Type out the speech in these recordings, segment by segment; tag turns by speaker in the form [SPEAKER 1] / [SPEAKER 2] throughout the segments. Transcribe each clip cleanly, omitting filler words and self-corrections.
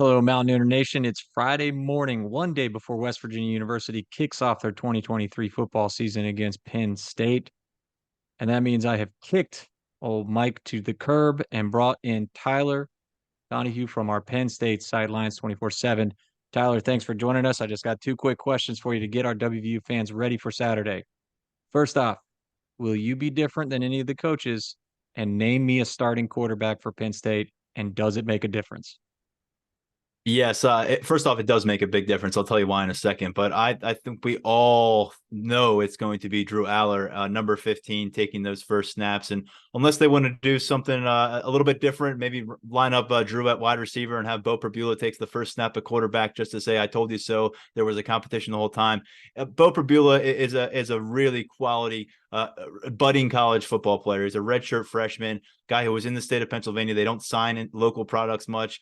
[SPEAKER 1] Hello, Mountaineer Nation. It's Friday morning, one day before West Virginia University kicks off their 2023 football season against Penn State. And that means I have kicked old Mike to the curb and brought in Tyler Donohue from our Penn State sidelines 24/7. Tyler, thanks for joining us. I just got two quick questions for you to get our WVU fans ready for Saturday. First off, will you be different than any of the coaches and name me a starting quarterback for Penn State? And does it make a difference?
[SPEAKER 2] Yes. First off, it does make a big difference. I'll tell you why in a second. But I think we all know it's going to be Drew Aller, number 15, taking those first snaps. And unless they want to do something a little bit different, maybe line up Drew at wide receiver and have Bo Perbula takes the first snap at quarterback just to say, I told you so. There was a competition the whole time. Bo Perbula is a really quality budding college football player. He's a redshirt freshman, guy who was in the state of Pennsylvania. They don't sign in local products much.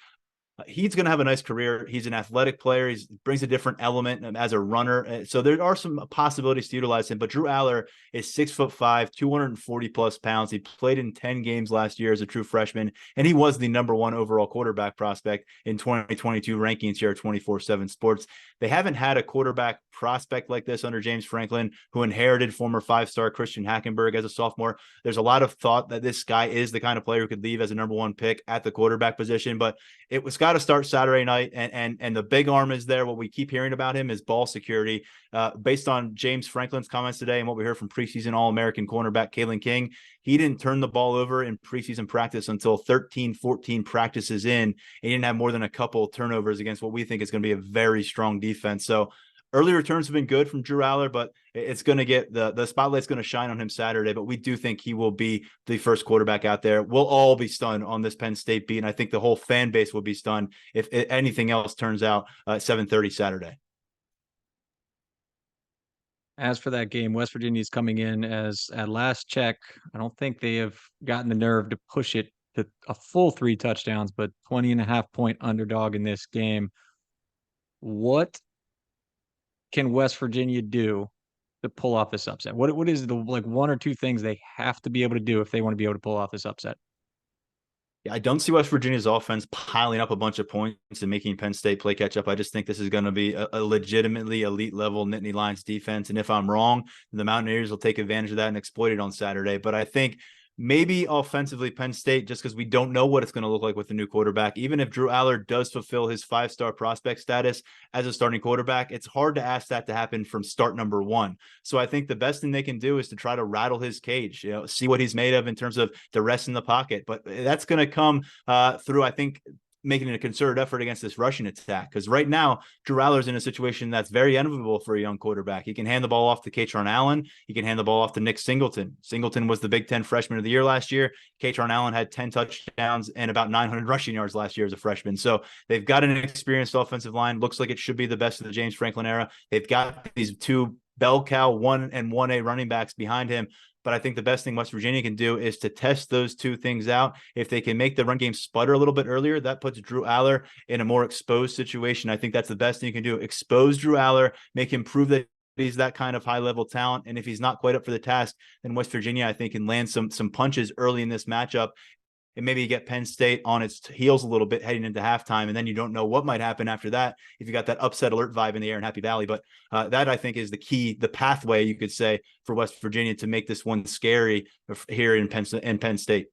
[SPEAKER 2] He's going to have a nice career. He's an athletic player. He brings a different element as a runner. So there are some possibilities to utilize him. But Drew Aller is 6'5", 240 plus pounds. He played in 10 games last year as a true freshman, and he was the number one overall quarterback prospect in 2022 rankings here at 24/7 Sports. They haven't had a quarterback prospect like this under James Franklin, who inherited former five-star Christian Hackenberg as a sophomore. There's a lot of thought that this guy is the kind of player who could leave as a number one pick at the quarterback position, but it was got to start Saturday night, and the big arm is there. What we keep hearing about him is ball security. Based on James Franklin's comments today and what we heard from preseason All-American cornerback Kalen King, he didn't turn the ball over in preseason practice until 13, 14 practices in. He didn't have more than a couple turnovers against what we think is going to be a very strong defense. So early returns have been good from Drew Aller, but it's going to get the spotlight's going to shine on him Saturday. But we do think he will be the first quarterback out there. We'll all be stunned on this Penn State beat, and I think the whole fan base will be stunned if anything else turns out 7:30 Saturday.
[SPEAKER 1] As for that game, West Virginia's coming in as at last check. I don't think they have gotten the nerve to push it to a full three touchdowns, but 20.5 point underdog in this game. What can West Virginia do to pull off this upset? What is the one or two things they have to be able to do if they want to be able to pull off this upset?
[SPEAKER 2] Yeah, I don't see West Virginia's offense piling up a bunch of points and making Penn State play catch up. I just think this is going to be a legitimately elite level Nittany Lions defense. And if I'm wrong, the Mountaineers will take advantage of that and exploit it on Saturday. But I think maybe offensively Penn State, just because we don't know what it's going to look like with the new quarterback. Even if Drew Aller does fulfill his five-star prospect status as a starting quarterback, it's hard to ask that to happen from start number one. So I think the best thing they can do is to try to rattle his cage, see what he's made of in terms of the rest in the pocket. But that's going to come through, I think, making a concerted effort against this rushing attack. Because right now, Drew Aller's in a situation that's very enviable for a young quarterback. He can hand the ball off to Katron Allen. He can hand the ball off to Nick Singleton. Singleton was the Big Ten Freshman of the Year last year. Katron Allen had 10 touchdowns and about 900 rushing yards last year as a freshman. So they've got an experienced offensive line. Looks like it should be the best of the James Franklin era. They've got these two bell cow 1 and 1A running backs behind him. But I think the best thing West Virginia can do is to test those two things out. If they can make the run game sputter a little bit earlier, that puts Drew Aller in a more exposed situation. I think that's the best thing you can do. Expose Drew Aller, make him prove that he's that kind of high-level talent. And if he's not quite up for the task, then West Virginia, I think, can land some punches early in this matchup. And maybe you get Penn State on its heels a little bit heading into halftime, and then you don't know what might happen after that if you got that upset alert vibe in the air in Happy Valley. But that, I think, is the key, the pathway, you could say, for West Virginia to make this one scary here in Penn State.